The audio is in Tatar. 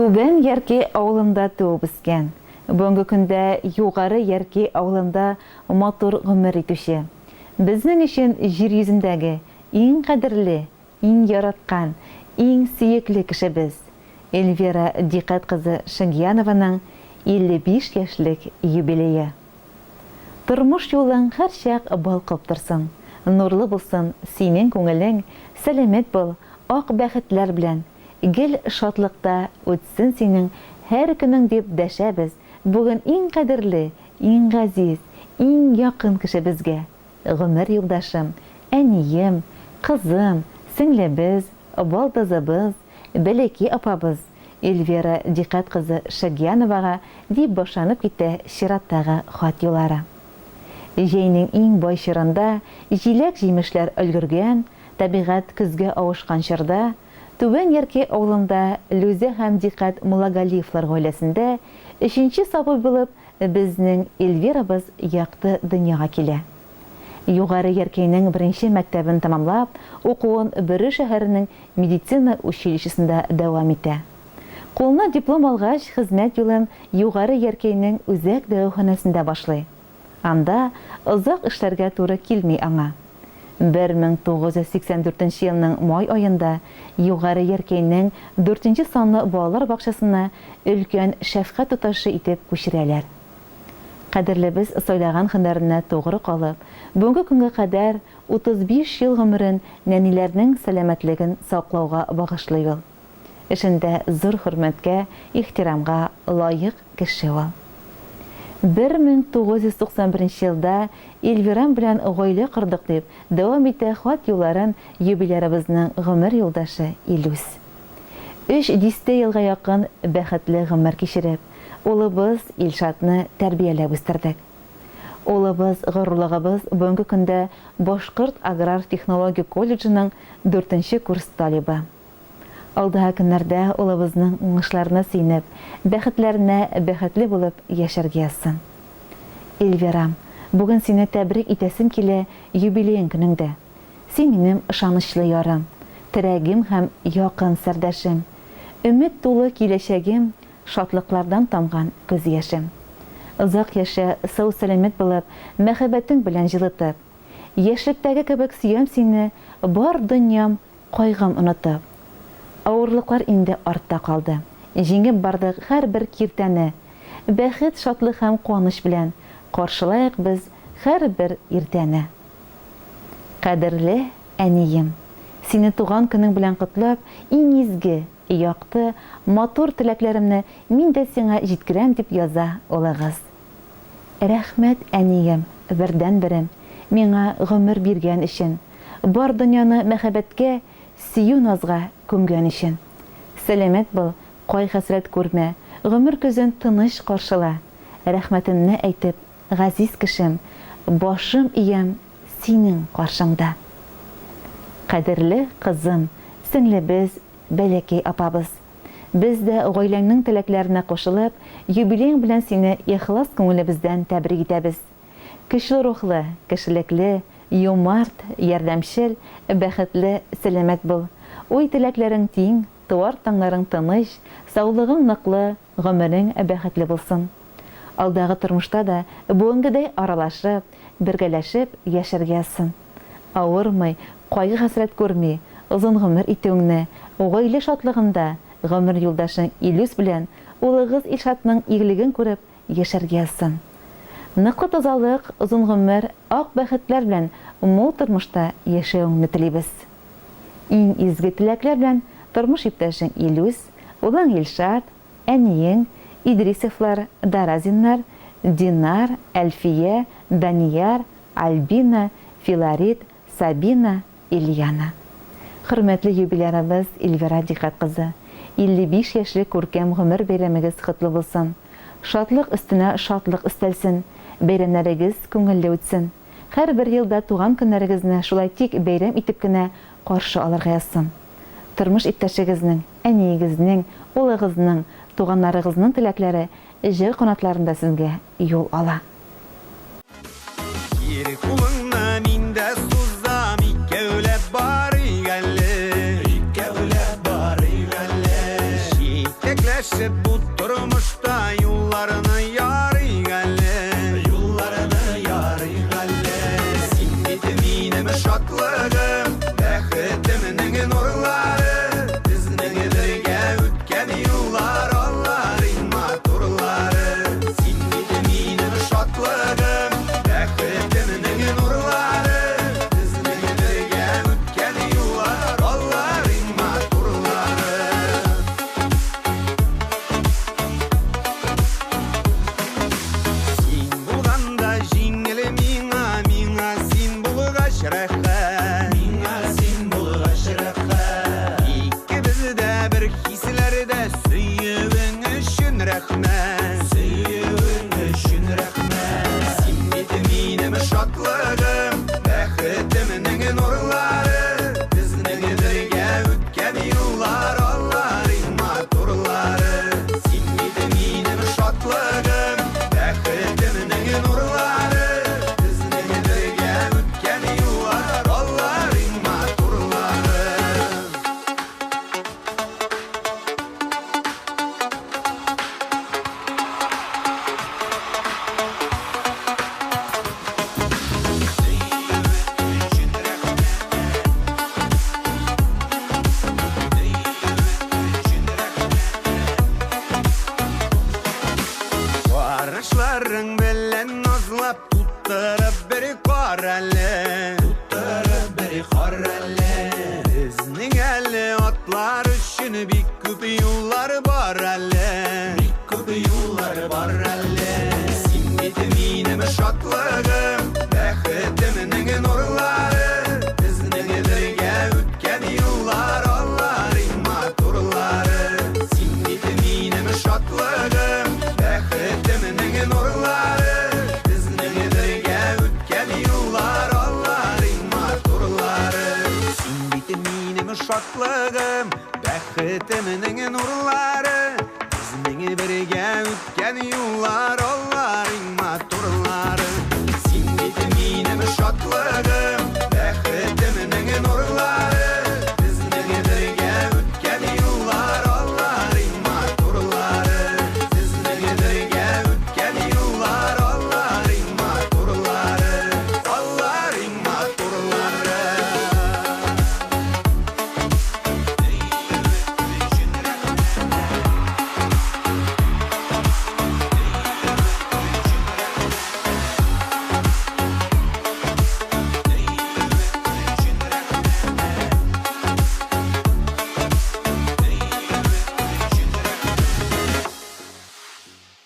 Түбән Ярки авылында туып үскән. Бүгенге көндә югары Ярки авылында матур гомер итүче. Безнең өчен җир йөзендәге иң кадерле, иң яраткан, иң сөекле кешебез Эльвира Дикат кызы Шәгъянованың 55 яшьлек юбилее. Тормыш юлың һәр чак балкып торсын, нурлы булсын синең күңелең, сәламәт бул, ак бәхетләр белән, гел шатлыкта үтсен синең һәр көнең дип дәшәбез бүген иң кадерле, иң газиз, иң якын кешебезгә. Гомер юлдашым, әнием, кызым, сеңлебез, балдызыбыз, бәләки апабыз Эльвира Дикат кызы Шәгъяновага дип башланып китә чираттагы хат юллары. Җәйнең иң бай чорында җиләк-җимешләр өлгергән, табигать көзгә авышкан чорда Түбән Ярки авылында Лүзә һәм Дикат Мулагалиевлар гаиләсендә 3нче сабый булып безнең Эльвирабыз якты дөньяга килә. Югары Яркәйнең 1нче мәктәбен тәмамлап, укуын Бөре шәһәренең медицина училищесында дәвам итә. Кулына диплом алгач, хезмәт юлын Югары Яркәйнең үзәк дәваханәсендә башлый. Анда озак эшләргә туры килми аңа. 1984 елның май айында Югары Яркәйнең 4нче санлы балалар бакчасына өлкән шәфкать туташы итеп күчерәләр. Кадерлебез сайлаган һөнәренә тугры калып, бүгенге көнгә кадәр 35 ел гомерен нәниләрнең сәламәтлеген саклауга багышлый ул. Эшендә зур хөрмәткә, ихтирамга лаек кеше ул. 1991 елда Эльвирам белән гаилә кырдык дип дәвам итә хат юлларын юбилярыбызның гомер юлдашы Илүс. 3 елга якын бәхетле гомер кичереп, улыбыз Илшатны тәрбияләп үстердек. Улыбыз горурлыгыбыз бүгенге көндә Башкорт аграр технология колледжының 4нче курс талибы. Алдагы көннәрдә улыбызның уңышларына сөйнеп, бәхетләренә бәхетле булып яшәргә язсын. Эльвирам, бүген сине тәбрик итәсем килә юбилеең көнеңдә. Син минем ышанычлы ярым, терәгем һәм якын сәрдәшем, өмет тулы киләчәгем, шатлыклардан тамган күз яшем. Озак яшә, сау сәламәт булып, мәхәббәтең белән җылытып. Яшьлектәге кебек сөям сине, бар дөньям, кайгым онытып. Авырлыклар инде артта калды. Җиңеп бардык һәр бер киртәне. Бәхет, шатлык һәм куаныч белән каршылайык без һәр бер иртәне. Кадерле әнием, сине туган көнең белән котлап, иң изге, якты, матур теләкләремне мин дә сиңа җиткерәм дип яза улыгыз. Рәхмәт әнием, бердән-берем, миңа гомер биргән өчен, бар дөньяны мәхәббәткә, сөю назга күмгән өчен. Сәламәт бул, кай-хәсрәт күрмә, гомер көзен тыныч каршыла. Рәхмәтемне әйтеп, газиз кешем, башым иям синең каршыңда. Кадерле кызым, сеңлебез, бәләкәй апабыз. Без дә гаиләңнең теләкләренә кушылып, юбилең белән сине ихлас күңелебездән тәбрик итәбез. Көчле рухлы, кешелекле, юмарт, ярдәмчел, бәхетле, сәламәт бул. Уй теләкләрең тиң, туар таңнарың тыныч, саулыгың ныклы, гомерең бәхетле булсын. Алдагы тормышта да бүгенгедәй аралашып, бергәләшеп яшәргә язсын. Авырмый, кайгы-хәсрәт күрми, озын гомер итүеңне, гаилә шатлыгында гомер юлдашың Илүс белән улыгыз Илшатның игелеген күреп яшәргә язсын. Ныклы тазалык, озын гомер, ак бәхетләр белән мул тормышта яшәүеңне телибез. Иң изге теләкләр белән тормыш иптәшең Илүс, улың Илшат, әниең Идрисовлар, Даразиннар, Динар, Әлфия, Данияр, Альбина, Филарит, Сабина, Ильяна. Хөрмәтле юбилярыбыз Эльвира Дикат кызы, 55 яшьлек күркәм гомер бәйрәмегез котлы булсын. Шатлык өстенә шатлык өстәлсен, бәйрәмнәрегез күңелле үтсен. Һәр бер елда туган көннәрегезне шулай тик бәйрәм итеп кенә каршы алырга язсын. Тормыш иптәшегезнең, әниегезнең, улыгызның, туганнарыгызның теләкләре җир канатларында сезгә юл ала. Икәүләп барый әле, Birleşip bu durmuşta yollarını yarı galle. Yollarını yarı galle. Sinmedim ineme şatlığım, bəxtiminin nurları. Bizning birge ötken yollar, onların maturları. Sinmedim ineme şatlığım, bəxtiminin nurları. Bizning birge ötken yollar, onların maturları. Sin bulganda jingil minga sin bulgaç rəxət. Minga sin bulgaç rəxət. İkimizdə bir hislərdə süyübün üçün rəxmət. Süyübün üçün rəxmət. Sinmedim ineme şatlığım, bəxtiminin nurları. Bizning birge ötken yollar, onların maturları. Sinmedim ineme şatlığım, bəxtiminin nurları. Bizning birge ötken yollar, onların maturları. Barışların bilen nazlap tutturıp bir qarələ. Tutturıp bir qarələ. Bizning əli atlar üçün bir köp yollar var ələ. Bir köp yollar var ələ. Sinmedim ineme şatlığım, bəxtiminin nurları. Bizning birge ötken yollar, onların maturları. Sinmedim ineme şatlığım, bəxtiminin nurları. Bizning birge ötken yollar, onların maturları. Sinmedim ineme şatlığım, bəxtiminin nurları. Bizning birge ötken yollar,